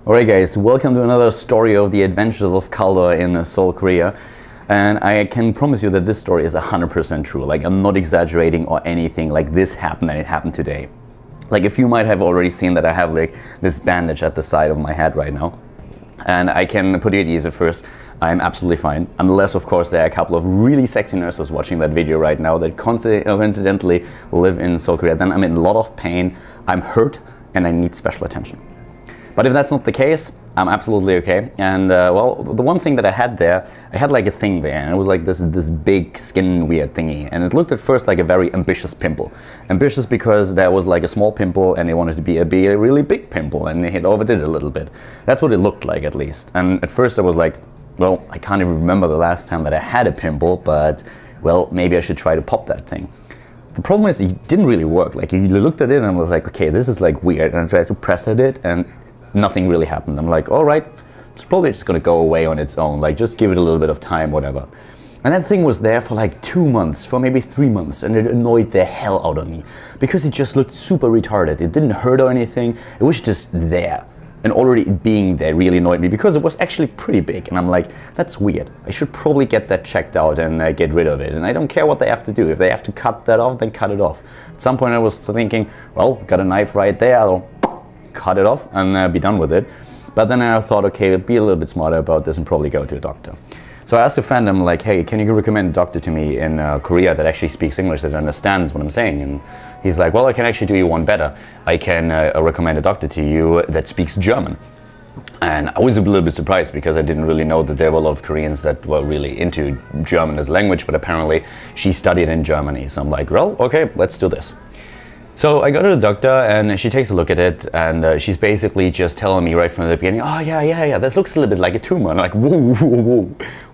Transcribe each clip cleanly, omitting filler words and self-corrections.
Alright guys, welcome to another story of the adventures of Khaldor in Seoul, Korea. And I can promise you that this story is 100% true. Like, I'm not exaggerating or anything. Like, this happened and it happened today. Like, if you might have already seen that I have like this bandage at the side of my head right now. And I can put it easy first, I'm absolutely fine. Unless, of course, there are a couple of really sexy nurses watching that video right now that coincidentally live in Seoul, Korea. Then I'm in a lot of pain, I'm hurt, and I need special attention. But if that's not the case, I'm absolutely okay. And well, the one thing that I had there, I had like a thing there, and it was like this big skin weird thingy. And it looked at first like a very ambitious pimple. Ambitious because there was like a small pimple and it wanted to be a really big pimple, and it overdid it a little bit. That's what it looked like, at least. And at first I was like, well, I can't even remember the last time that I had a pimple, but well, maybe I should try to pop that thing. The problem is it didn't really work. Like, you looked at it and I was like, okay, this is like weird. And I tried to press at it and nothing really happened. I'm like, all right, it's probably just gonna go away on its own. Like, just give it a little bit of time, whatever. And that thing was there for like 2 months, for maybe 3 months, and it annoyed the hell out of me because it just looked super retarded. It didn't hurt or anything. It was just there. And already being there really annoyed me because it was actually pretty big. And I'm like, that's weird. I should probably get that checked out and get rid of it. And I don't care what they have to do. If they have to cut that off, then cut it off. At some point I was thinking, well, got a knife right there. I'll cut it off and be done with it. But then I thought, okay, be a little bit smarter about this and probably go to a doctor. So I asked a friend, I'm like, hey, can you recommend a doctor to me in Korea that actually speaks English, that understands what I'm saying? And he's like, well, I can actually do you one better. I can recommend a doctor to you that speaks German. And I was a little bit surprised because I didn't really know that there were a lot of Koreans that were really into German as language, but apparently she studied in Germany. So I'm like, well, okay, let's do this. So I go to the doctor and she takes a look at it, and she's basically just telling me right from the beginning, oh yeah, that looks a little bit like a tumor. And I'm like, whoa,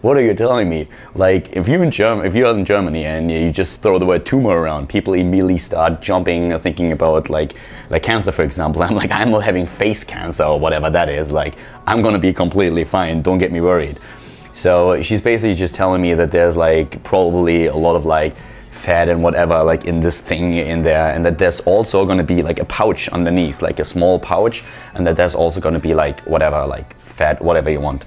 what are you telling me? Like, if you're in Germany and you just throw the word tumor around, people immediately start jumping, thinking about like cancer, for example. I'm like, I'm not having face cancer or whatever that is. Like, I'm gonna be completely fine, don't get me worried. So she's basically just telling me that there's like probably a lot of like fat and whatever like in this thing in there, and that there's also going to be like a pouch underneath, like a small pouch, and that there's also going to be like whatever, like fat, whatever you want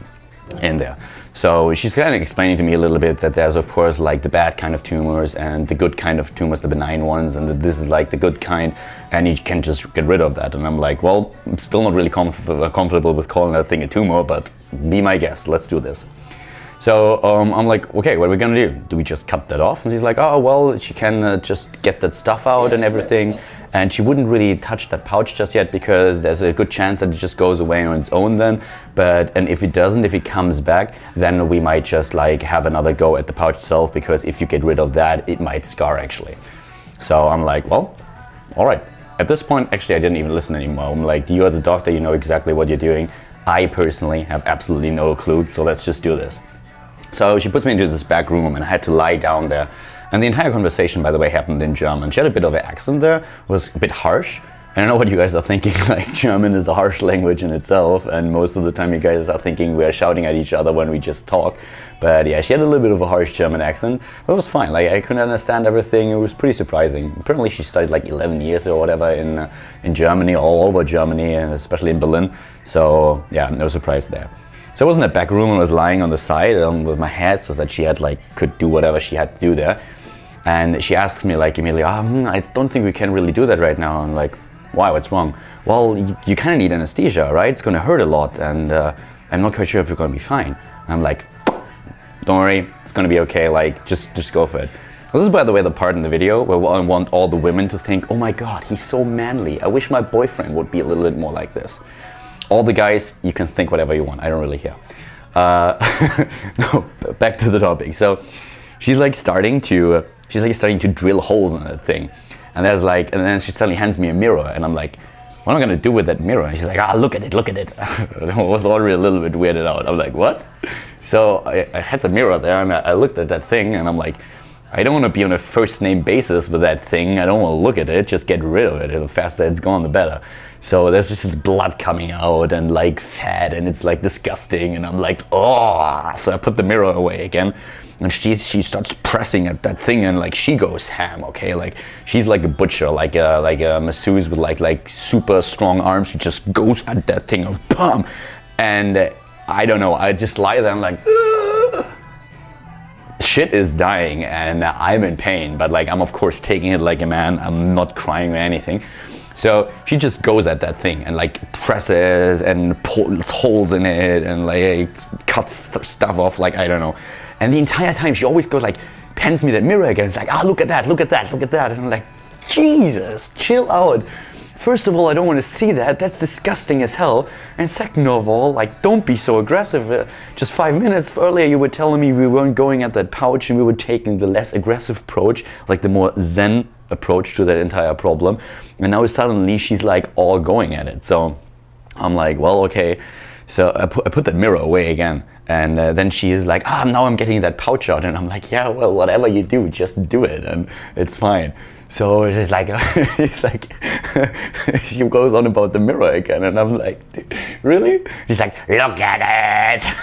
in there. So she's kind of explaining to me a little bit that there's of course like the bad kind of tumors and the good kind of tumors, the benign ones, and that this is like the good kind and you can just get rid of that. And I'm like, well, I'm still not really comfortable with calling that thing a tumor, but be my guest, let's do this. So I'm like, okay, what are we gonna do? Do we just cut that off? And she's like, oh, well, she can just get that stuff out and everything. And she wouldn't really touch that pouch just yet because there's a good chance that it just goes away on its own then. And if it doesn't, if it comes back, then we might just like have another go at the pouch itself, because if you get rid of that, it might scar actually. So I'm like, well, all right. At this point, actually, I didn't even listen anymore. I'm like, you as a doctor, you know exactly what you're doing. I personally have absolutely no clue, so let's just do this. So she puts me into this back room and I had to lie down there. And the entire conversation, by the way, happened in German. She had a bit of an accent there, was a bit harsh. And I know what you guys are thinking, like German is a harsh language in itself, and most of the time you guys are thinking we are shouting at each other when we just talk. But yeah, she had a little bit of a harsh German accent, but it was fine. Like, I couldn't understand everything. It was pretty surprising. Apparently she studied like 11 years or whatever in Germany, all over Germany, and especially in Berlin. So yeah, no surprise there. So I was in that back room and was lying on the side with my head so that she had could do whatever she had to do there. And she asked me like immediately, I don't think we can really do that right now. I'm like, why, what's wrong? Well, you kind of need anesthesia, right? It's going to hurt a lot, and I'm not quite sure if you're going to be fine. And I'm like, don't worry, it's going to be okay, like just go for it. This is, by the way, the part in the video where I want all the women to think, oh my god, he's so manly. I wish my boyfriend would be a little bit more like this. All the guys, you can think whatever you want. I don't really care. No, back to the topic. So she's like starting to drill holes in that thing, and then she suddenly hands me a mirror, and I'm like, what am I gonna do with that mirror? And she's like, look at it, look at it. I was already a little bit weirded out. I'm like, what? So I had the mirror there, and I looked at that thing, and I'm like, I don't want to be on a first name basis with that thing. I don't want to look at it, just get rid of it. The faster it's gone, the better. So there's just blood coming out and like fat, and it's like disgusting, and I'm like, oh. So I put the mirror away again, and she starts pressing at that thing, and like she goes ham. Okay, like she's like a butcher, like a masseuse with like super strong arms. She just goes at that thing, and bam, and I don't know, I just lie there and like shit is dying, and I'm in pain, but like I'm of course taking it like a man. I'm not crying or anything. So she just goes at that thing and like presses and pulls holes in it and like cuts stuff off, like I don't know. And the entire time she always goes like, pans me that mirror again. It's like, ah, look at that, look at that, look at that. And I'm like, Jesus, chill out. First of all, I don't want to see that. That's disgusting as hell. And second of all, like, don't be so aggressive. Just 5 minutes earlier, you were telling me we weren't going at that pouch and we were taking the less aggressive approach, like the more zen approach to that entire problem. And now suddenly she's like all going at it. So I'm like, well, okay. So I put that mirror away again. And then she is like, now I'm getting that pouch out. And I'm like, yeah, well, whatever you do, just do it. And it's fine. So it's like, it's like, she goes on about the mirror again. And I'm like, really? She's like, look at it.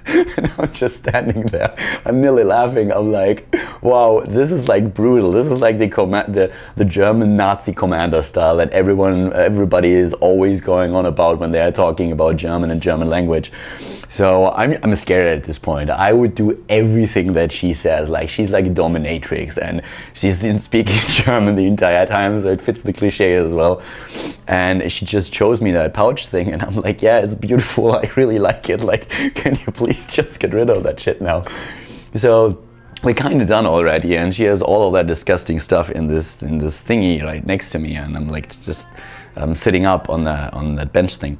And I'm just standing there. I'm nearly laughing. I'm like, wow, this is like brutal. This is like the German Nazi commander style that everybody is always going on about when they are talking about German and German language. So I'm scared at this point. I would do everything that she says. Like, she's like a dominatrix, and she's been speaking German the entire time, so it fits the cliche as well. And she just shows me that pouch thing, and I'm like, yeah, it's beautiful. I really like it. Like, can you please just get rid of that shit now? So we're kind of done already, and she has all of that disgusting stuff in this thingy right next to me, and I'm like just sitting up on that bench thing.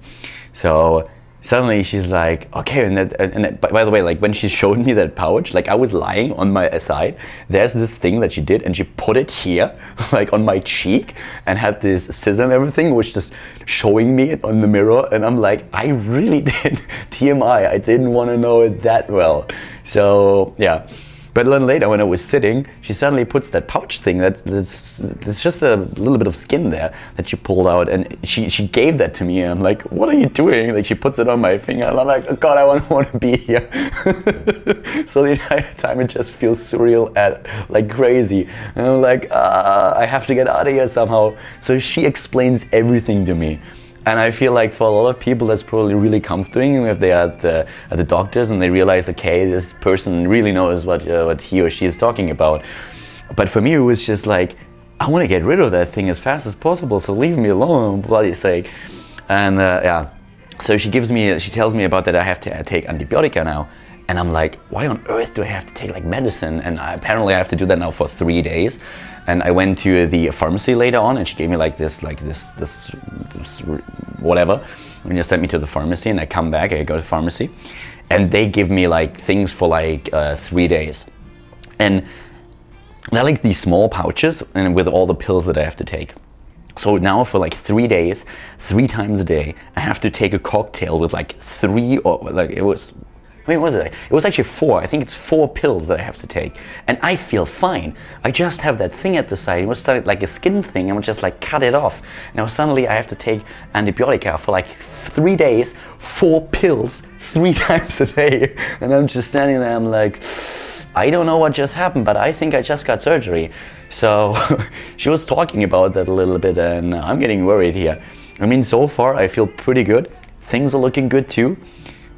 So suddenly she's like, okay, and by the way, like when she showed me that pouch, like I was lying on my side, there's this thing that she did, and she put it here, like on my cheek, and had this scissor and everything, which just showing me it on the mirror, and I'm like, I really did TMI, I didn't want to know it that well. So yeah. But then later when I was sitting, she suddenly puts that pouch thing there's just a little bit of skin there that she pulled out, and she gave that to me, and I'm like, what are you doing? Like, she puts it on my finger, and I'm like, oh God, I don't want to be here. So the entire time it just feels surreal like crazy. And I'm like, I have to get out of here somehow. So she explains everything to me. And I feel like for a lot of people that's probably really comforting if they are at the doctors and they realize, okay, this person really knows what he or she is talking about. But for me, it was just like, I want to get rid of that thing as fast as possible, so leave me alone, for bloody sake. And yeah, so she tells me about that I have to take antibiotica now. And I'm like, why on earth do I have to take like medicine? And apparently I have to do that now for 3 days. And I went to the pharmacy later on, and she gave me like this whatever. And just sent me to the pharmacy, and I come back, I go to the pharmacy, and they give me like things for like 3 days. And they're like these small pouches, and with all the pills that I have to take. So now for like 3 days, 3 times a day, I have to take a cocktail with like 3 or like it was. I mean, what was it? It was actually 4. I think it's 4 pills that I have to take. And I feel fine. I just have that thing at the side. It was started like a skin thing. I would just like cut it off. Now suddenly I have to take antibiotica for like 3 days, 4 pills, 3 times a day. And I'm just standing there, I'm like, I don't know what just happened, but I think I just got surgery. So she was talking about that a little bit, and I'm getting worried here. I mean, so far I feel pretty good. Things are looking good too.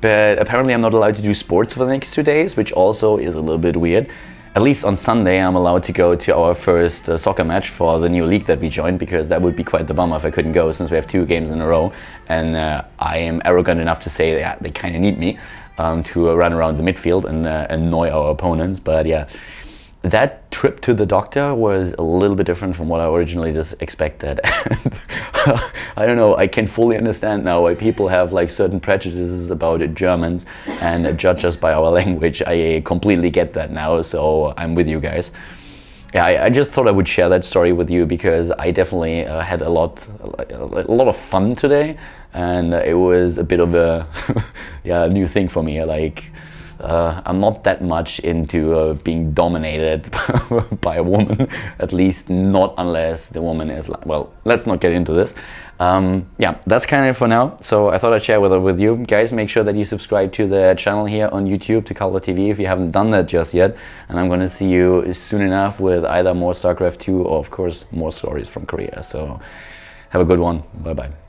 But apparently I'm not allowed to do sports for the next 2 days, which also is a little bit weird. At least on Sunday I'm allowed to go to our first soccer match for the new league that we joined, because that would be quite the bummer if I couldn't go, since we have 2 games in a row. And I am arrogant enough to say that they kind of need me to run around the midfield and annoy our opponents. But yeah, that trip to the doctor was a little bit different from what I originally just expected. I don't know, I can fully understand now why people have like certain prejudices about Germans and judge us by our language. I completely get that now, so I'm with you guys. Yeah, I just thought I would share that story with you, because I definitely had a lot of fun today, and it was a bit of a yeah, new thing for me. Like, I'm not that much into being dominated by a woman, at least not unless the woman is like, well, let's not get into this. Yeah, that's kind of it for now. So I thought I'd share with you guys. Make sure that you subscribe to the channel here on YouTube, to Khaldor TV, if you haven't done that just yet. And I'm going to see you soon enough with either more StarCraft 2 or of course more stories from Korea. So have a good one. Bye bye.